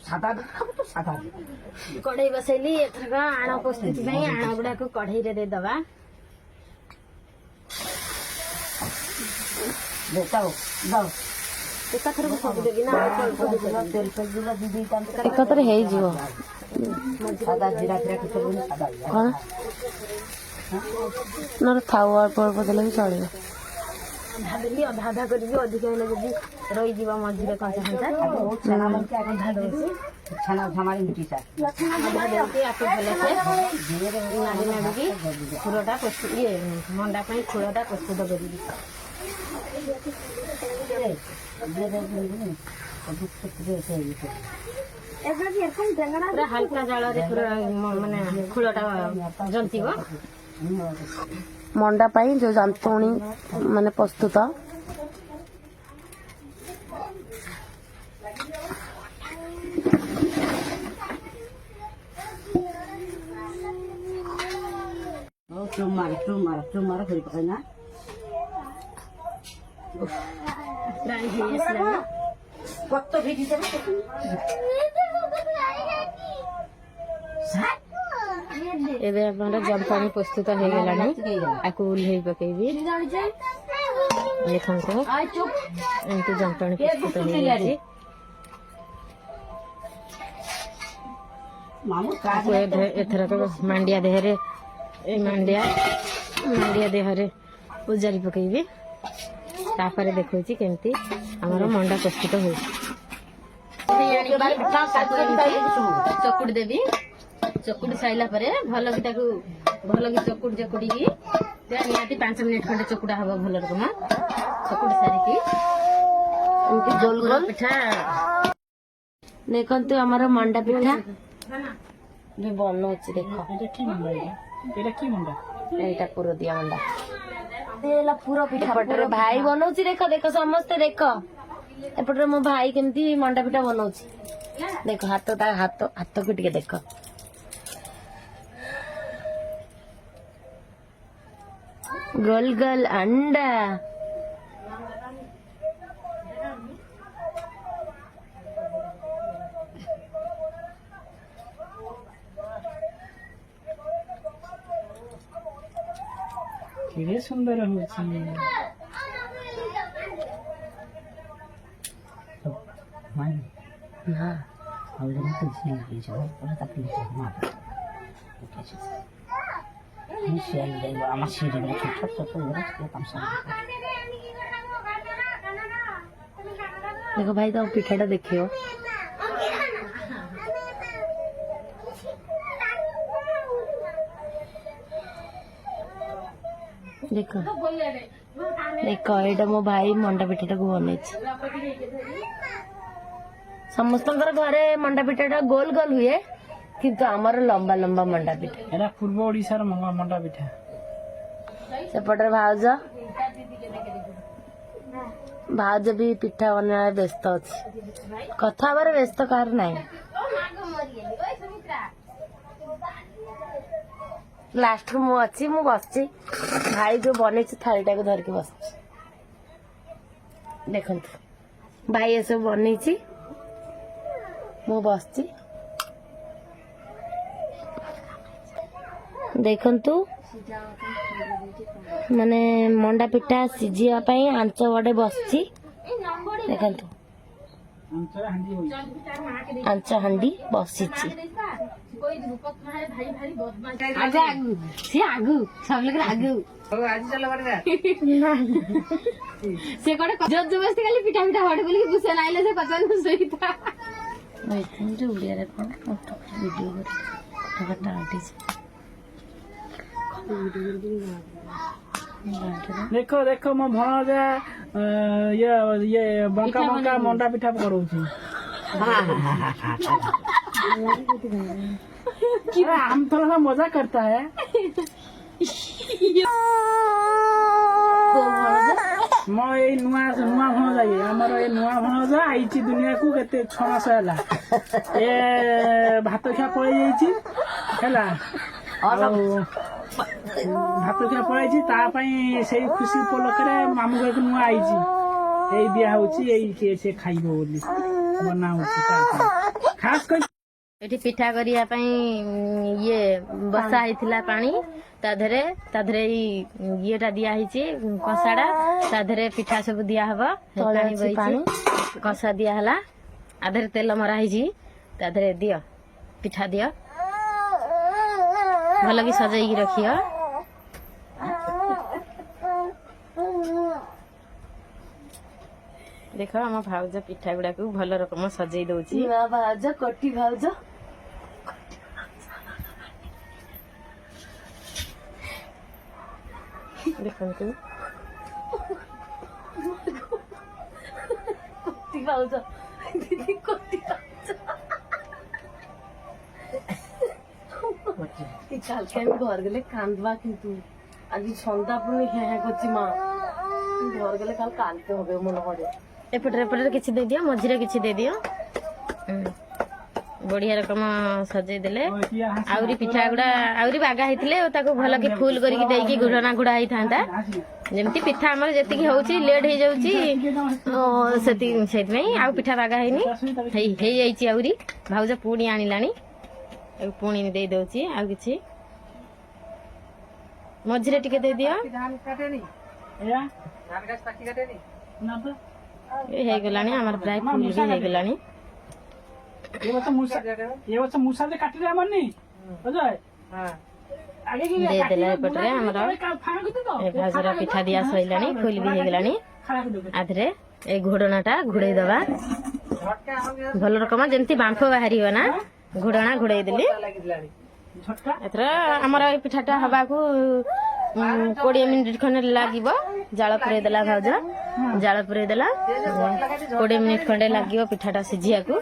सादा खाऊ तो सादा कढ़ई बसैली एथरक आण प्रस्तुति ପାଇଁ आण गुडा को कढ़ई रे दे दबा देताओ जाओ एकाथर को सब देबी ना तेल पे जुला दीदी काम एकाथर हे जिवो सादा जीरा फिरा के सब सादा कोन नर थाउ अल्प अल्प देले भी चलिबो भादली आधा आधा कर भी अधिक हेले जदी रही जीवा मझिरे कंचा कंचा छाना मन के आगे ढाल दे छाना हमारी मिट्टी सा आधा दे के आपे भले से नाडी नाडी की खुरटा प्रस्तुत ये मंडा पई खुरटा प्रस्तुत करी हल्का जाल माने खुलटा जंतीब मंडा पाई जो जंतुणी माने प्रस्तुत चुमार कर पकाना फ्राई हे असला कत भेजी देबे एबे हमरा जंपाणी प्रस्तुत हो गेलानी आकु उल्हेई पकेबी देखन को एंटी जंपाणी प्रस्तुत हो गेली मामू का एथरक मांडिया देहरे ए मांडिया देहरे उजारी पकेबी तापर देखौची केमती हमर मंडा प्रस्तुत होई चकुड़ देबी चकुड़ साइला परे भल कि ताकू भल कि चकुड़ जकुड़ी की निहाती 5 मिनिट खंडे चकुड़ा हबो भल रकम चकुड़ सारी की उनकी गोल गोल पिठा देखंतु हमर मंडा पिठा भी बनौची देखो एटा की मंडा एटा पूरा दिया मंडा देला पूरा पिठा पटरे भाई बनौची देखो देखो समस्त देखो एपटरे मो भाई केमती मंडा पिठा बनौची देखो हाथ को टिके देखो गोल गोल अंडा केरे सुंदर होची माय हां और जब तो झील की जो पूरा तकलीफ है मां कैसे निशल देवा मशीन में छोटा छोटा रख के काम सब देखो भाई तो पिठाटा देखियो देखो देखो एटा मो भाई मंडा पिठाटा को बनै समस्त घरे मंडा पिठाटा गोल गोल हुए किंतु आमर लंबा लंबा मंडा पिठा एरा पूर्व ओडिसा रे मंडा पिठा सेपटे भाउज भी पिठा बना व्यस्त अच्छी कथा बार व्यस्त कार नहीं लास्ट को मु अच्छी मु बस भाई जो बने थालीटा को धरिक बस देखु भाई ये सब बन मु बस देखंतु माने मंडा पिठा सिझिया पई आंच बडे बसची देखंतु आंच हांडी बसिची से आगु सब लोग आगु आज चलो बड़गा से कोडे जबरदस्ती खाली पिठा पिठा हडे बोली बुसे लाइले से पचन सहिता भाई तुम जो उड़िया रे कोन वीडियो कर फटाफट आटिस देखो देखो मो भणजा ये बंका बंका मंडा पिठा करूची क्या हम थोड़ा सा मजा करता है मो ए नुआ नुआ भणजा ये हमर ए नुआ भणजा आइची दुनिया को केते 6 मास हैला ए भात खा पळै जाईची हैला भात खा पळै छी ता पई सेई खुशी उपलक्षे मामू घर नुआ आइची एई दिया होची एई के से खाइबो बोली ବନା ହଉଛି ଖାସ କରି ଏଠି ପିଠା କରିବା ପାଇଁ ଇଏ ବସା ହେଇଥିଲା ପାଣି ତା ଦେହରେ ଏଇ ଇଏଟା ଦିଆ ହେଇଛି କଷାଟା ତା ଦେହରେ ପିଠା ସବୁ ଦିଆହବ ପାଣି ବହିଛି କଷା ଦିଆ ହେଲା ତା ଦେହରେ ତେଲ ମରା ହେଇଛି ତା ଦେହରେ ଦିଅ ପିଠା ଦିଅ ଭଲ କି ସଜେଇକି ରଖିବ ଦେଖ ଆମ ଭାଉଜ ପିଠା ଗୁଡାକୁ ଭଲ ରକମ ସଜେଇ ଦଉଛି ଭାଉଜ କୋଟି ଭାଉଜ ଦେଖନ୍ତୁ କୋଟି ଭାଉଜ ଦିଦି କୋଟି কালকে আমি ঘর গেলে কান্দবা কিন্তু আজ সন্ধ্যা পুরো হ্যাঁ হ্যাঁ করছি মা ঘর গেলে কাল কাঁদতে হবে মনে করে এপটে কিছু দিয়ে দিও মঝিরে কিছু দিয়ে দিও বড়িয়া রকম সজেই দেলে আউরি পিঠা গুড়া আউরি বাগা হইতিলে তাকে ভাল কি ফুল করিকি ଦେଇକି ଘୁଡ଼ଣା ଘୁଡ଼ା ହେଇଥାନ୍ତା ଯେମିତି ପିଠା ଆମର ଯେତିକି ହଉଛି ଲେଟ୍ ହେଇଯାଉଛି ସେଥିପାଇଁ ଆଉ ପିଠା ବାଗା ହେଇନି ହେଇଯାଇଛି ଆହୁରି ଭାଉଜ ପୁଣି ଆଣିଲାଣି ପୁଣି ଦେଇ ଦଉଛି ଆଉ କିଛି ମଝିରେ ଟିକେ ଦେଇଦିଅ ହେଇଗଲାଣି ଆମର ପ୍ରାୟ ଫୁଲ ବି ହେଇଗଲାଣି ଦେଇଦେଲା ଏପଟରେ ଆମର ଭାଉଜର ପିଠା ଦିଆ ସରିଲାଣି ଫୁଲ ବି ହେଇଗଲାଣି ଆଧରେ ଏଇ ଘୋଡ଼ଣାଟା ଘୋଡ଼େଇ ଦବା ଭଲ ରକମ ଯେମିତି ବାମ୍ଫ ବାହାରିବ ନା ଘୋଡ଼ଣା ଘୋଡ଼େଇ ଦେଲି ଏଥର ଆମର ଏଇ ପିଠାଟା ହବାକୁ 20 ମିନିଟ୍ ଖଣ୍ଡେ ଲାଗିବ ଜାଳ ପୁରେଇ ଦେଲା ଭାଉଜ ଜାଳ ପୁରେଇ ଦେଲା 20 ମିନିଟ୍ ଖଣ୍ଡେ ଲାଗିବ ପିଠାଟା ସିଝିବାକୁ